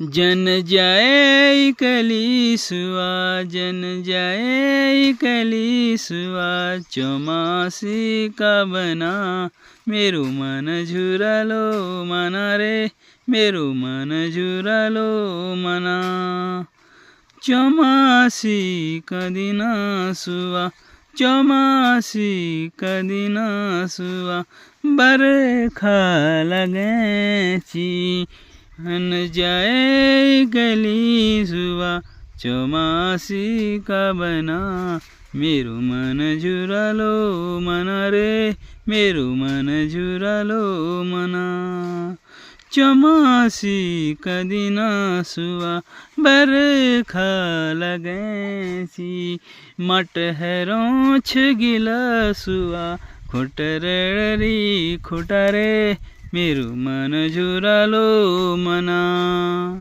जन जाए कलीसुआ, जन जाए कलीसुआ, चौमासी का बना। मेरो मन झुरालो मना रे, मेरो मन झुरालो मना। चौमासी का दिन सुआ, चौमासी का दिन सुआ, बरखा लगेची। हन जाए कलीसुआ, चौमासी का बना। मेरो मन झुरालो मना रे, मेरो मन झुरालो मना। चौमासी का दिन सुआ, बरखा लगेची। मटहरों छगिला सुआ, खुटरड़ी खुटरे, मेरो मन झुरालो मना।